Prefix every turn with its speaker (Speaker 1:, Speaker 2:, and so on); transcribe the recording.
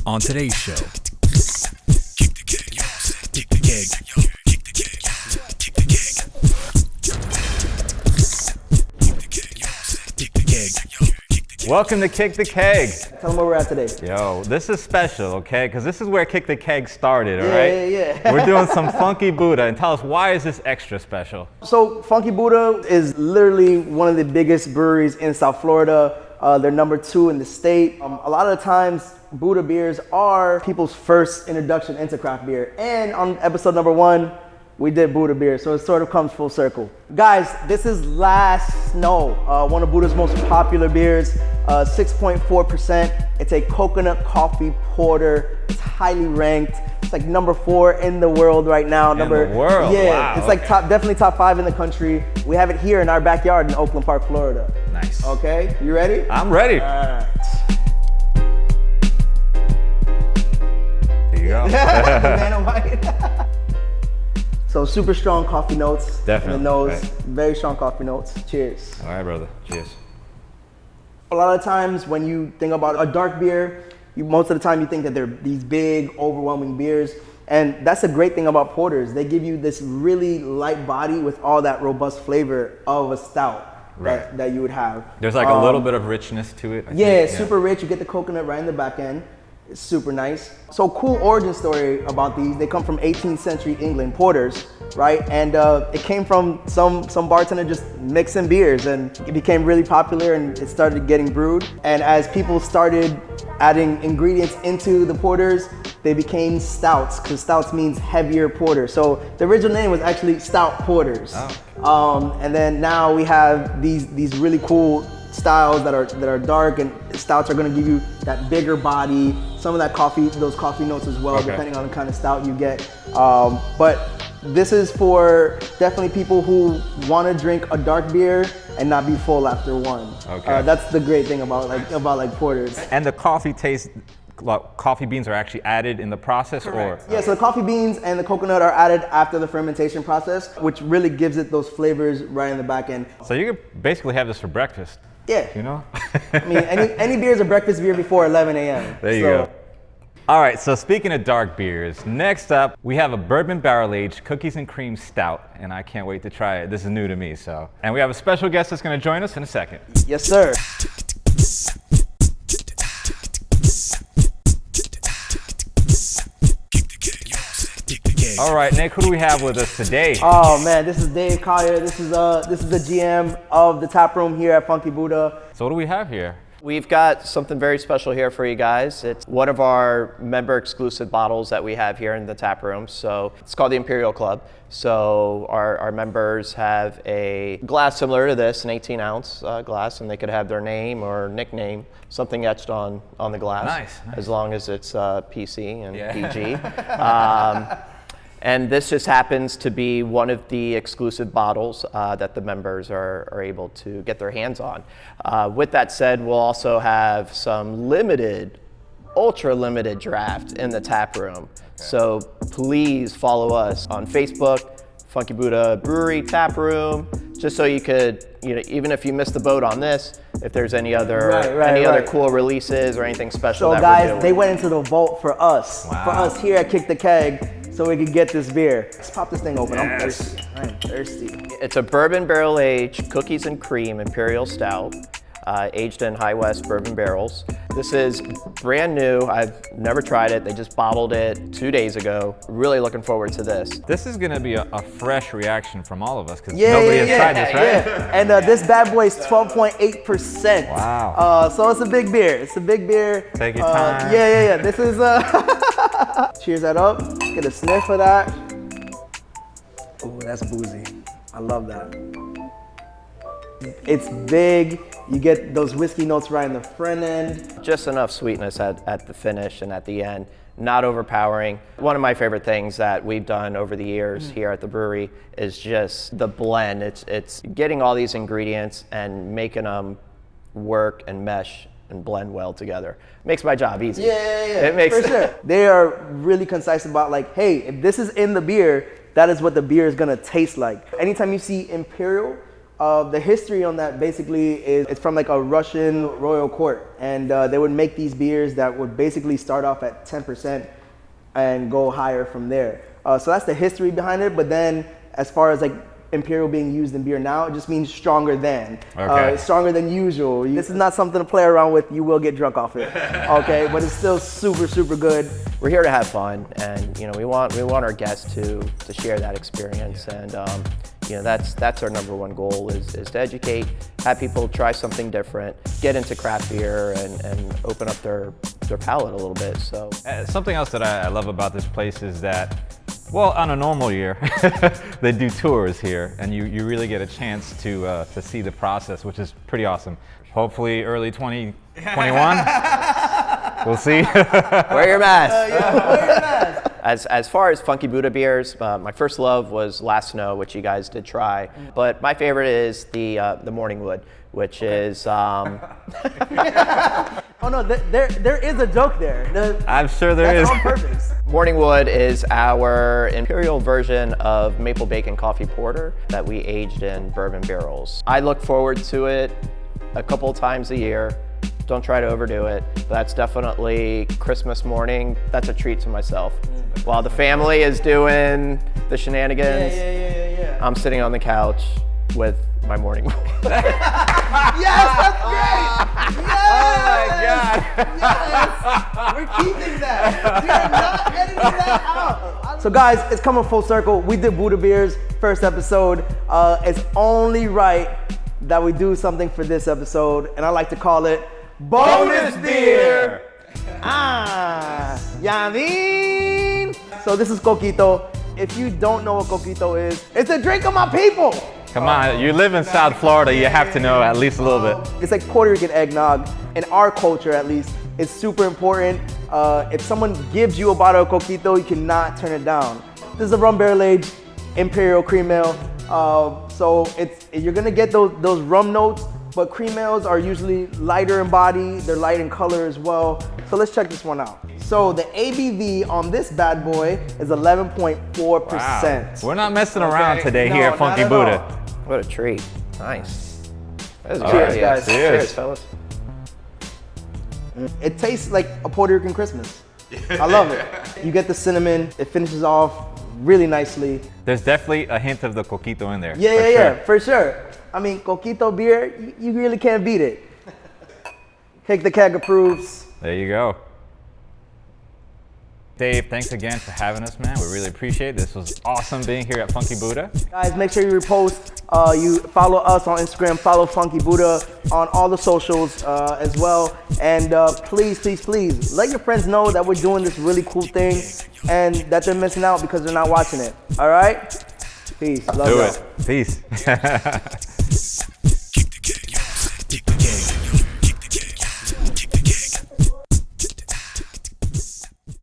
Speaker 1: On today's show.
Speaker 2: Welcome to Kick the Keg.
Speaker 3: Tell them where we're at today.
Speaker 2: Yo, this is special, okay? Because this is where Kick the Keg started, all right?
Speaker 3: Yeah.
Speaker 2: We're doing some Funky Buddha, and tell us, why is this extra special?
Speaker 3: So Funky Buddha is literally one of the biggest breweries in South Florida. They're number 2 in the state. A lot of the times, Buddha beers are people's first introduction into craft beer. And on episode number 1, we did Buddha beer, so it sort of comes full circle. Guys, this is Last Snow, one of Buddha's most popular beers, 6.4%. It's a coconut coffee porter. It's highly ranked. It's like number 4 in the world right now.
Speaker 2: In the world?
Speaker 3: Yeah,
Speaker 2: wow,
Speaker 3: it's like definitely top 5 in the country. We have it here in our backyard in Oakland Park, Florida.
Speaker 2: Nice.
Speaker 3: Okay, you ready?
Speaker 2: I'm ready.
Speaker 3: All right.
Speaker 2: There you go.
Speaker 3: Banana white. So super strong coffee notes.
Speaker 2: Definitely.
Speaker 3: In the nose.
Speaker 2: Right.
Speaker 3: Very strong coffee notes. Cheers.
Speaker 2: All right, brother. Cheers.
Speaker 3: A lot of times when you think about a dark beer, most of the time you think that they're these big, overwhelming beers. And that's a great thing about porters. They give you this really light body with all that robust flavor of a stout that you would have.
Speaker 2: There's like a little bit of richness to it. I think.
Speaker 3: Super rich. You get the coconut right in the back end. It's super nice. So cool origin story about these. They come from 18th century England, porters, right? And it came from some bartender just mixing beers, and it became really popular and it started getting brewed. And as people started adding ingredients into the porters, they became stouts, because stouts means heavier porter. So the original name was actually Stout Porters. Oh. And then now we have these really cool styles that are dark, and stouts are going to give you that bigger body, some of that those coffee notes as well, depending on the kind of stout you get. But this is for definitely people who want to drink a dark beer and not be full after one. Okay. That's the great thing about porters.
Speaker 2: And the coffee taste, coffee beans are actually added in the process?
Speaker 3: Correct. Yeah, so the coffee beans and the coconut are added after the fermentation process, which really gives it those flavors right in the back end.
Speaker 2: So you could basically have this for breakfast.
Speaker 3: Yeah.
Speaker 2: You know?
Speaker 3: I mean, any beer is a breakfast beer before 11 a.m.
Speaker 2: There you go. All right, so speaking of dark beers, next up, we have a bourbon barrel-aged cookies and cream stout, and I can't wait to try it. This is new to me, so. And we have a special guest that's gonna join us in a second.
Speaker 3: Yes, sir.
Speaker 2: All right, Nick, who do we have with us today?
Speaker 3: Oh man, this is Dave Collier. This is the GM of the tap room here at Funky Buddha.
Speaker 2: So what do we have here?
Speaker 4: We've got something very special here for you guys. It's one of our member exclusive bottles that we have here in the tap room. So it's called the Imperial Club. So our members have a glass similar to this, an 18-ounce glass, and they could have their name or nickname, something etched on the glass.
Speaker 2: Nice.
Speaker 4: As long as it's PC and PG. And this just happens to be one of the exclusive bottles that the members are able to get their hands on. With that said, we'll also have some ultra limited draft in the tap room. Okay. So please follow us on Facebook, Funky Buddha Brewery Tap Room, just so you could, even if you missed the boat on this, if there's any other other cool releases or anything special.
Speaker 3: So guys, they went into the vault for us here at Kick the Keg, so we could get this beer. Let's pop this thing open.
Speaker 2: Yes.
Speaker 3: I'm thirsty.
Speaker 4: It's a bourbon barrel aged cookies and cream imperial stout, aged in High West bourbon barrels. This is brand new. I've never tried it. They just bottled it 2 days ago. Really looking forward to this.
Speaker 2: This is gonna be a fresh reaction from all of us, because nobody has tried this, right?
Speaker 3: Yeah. And this bad boy is 12.8%.
Speaker 2: Wow.
Speaker 3: So it's a big beer. It's a big beer.
Speaker 2: Take your time.
Speaker 3: Yeah. This is cheers that up. Get a sniff of that. Ooh, that's boozy. I love that. It's big. You get those whiskey notes right in the front end.
Speaker 4: Just enough sweetness at the finish and at the end. Not overpowering. One of my favorite things that we've done over the years here at the brewery is just the blend. It's getting all these ingredients and making them work and mesh and blend well together. Makes my job easy.
Speaker 3: Yeah.
Speaker 4: It makes
Speaker 3: for sure. They are really concise about like, hey, if this is in the beer, that is what the beer is gonna taste like. Anytime you see Imperial The history on that basically is it's from like a Russian royal court, and they would make these beers that would basically start off at 10% and go higher from there. So that's the history behind it. But then, as far as like Imperial being used in beer now, it just means stronger than.
Speaker 2: Okay.
Speaker 3: Stronger than usual. This is not something to play around with. You will get drunk off it. Okay, but it's still super, super good.
Speaker 4: We're here to have fun, and we want our guests to share that experience, and that's our number one goal is to educate, have people try something different, get into craft beer, and open up their palate a little bit. So
Speaker 2: something else that I love about this place is that, well, on a normal year, they do tours here, and you really get a chance to see the process, which is pretty awesome. Hopefully early 2021, we'll see.
Speaker 4: Wear your mask.
Speaker 3: Wear your mask.
Speaker 4: As far as Funky Buddha beers, my first love was Last Snow, which you guys did try. But my favorite is the Morning Wood, which is.
Speaker 3: Oh no, there is a joke there.
Speaker 2: I'm sure there is.
Speaker 3: That's on purpose.
Speaker 4: Morning Wood is our imperial version of maple bacon coffee porter that we aged in bourbon barrels. I look forward to it a couple times a year. Don't try to overdo it. That's definitely Christmas morning. That's a treat to myself. While the family is doing the shenanigans,
Speaker 3: Yeah.
Speaker 4: I'm sitting on the couch with my Morning Wood.
Speaker 3: Yes, that's great! Yes!
Speaker 2: Oh my God!
Speaker 3: Yes! We're keeping that. We are not editing that out. So guys, it's coming full circle. We did Buddha Beers first episode. It's only right that we do something for this episode, and I like to call it Bonus Beer! Ya mean? So this is Coquito. If you don't know what Coquito is, it's a drink of my people!
Speaker 2: Come on, you live in South Florida, you have to know at least a little bit.
Speaker 3: It's like Puerto Rican eggnog. In our culture, at least, it's super important. If someone gives you a bottle of Coquito, you cannot turn it down. This is a rum barrel aged Imperial cream ale. So you're gonna get those rum notes, but cream ales are usually lighter in body, they're light in color as well. So let's check this one out. So the ABV on this bad boy is 11.4%.
Speaker 2: Wow. We're not messing around today here
Speaker 3: No,
Speaker 2: at Funky
Speaker 3: not at
Speaker 2: Buddha.
Speaker 3: all.
Speaker 4: What a treat. Nice. That was
Speaker 2: All
Speaker 4: good.
Speaker 3: right, guys.
Speaker 4: Cheers, fellas.
Speaker 3: It tastes like a Puerto Rican Christmas. I love it. You get the cinnamon, it finishes off really nicely.
Speaker 2: There's definitely a hint of the coquito in there.
Speaker 3: Yeah, for sure. I mean, Coquito beer, you really can't beat it. Hick the Keg approves.
Speaker 2: There you go. Dave, thanks again for having us, man. We really appreciate it. This was awesome being here at Funky Buddha.
Speaker 3: Guys, make sure you repost. You follow us on Instagram, follow Funky Buddha on all the socials as well. And please, let your friends know that we're doing this really cool thing and that they're missing out because they're not watching it. All right? Peace. Love
Speaker 2: Do
Speaker 3: y'all.
Speaker 2: it. Peace.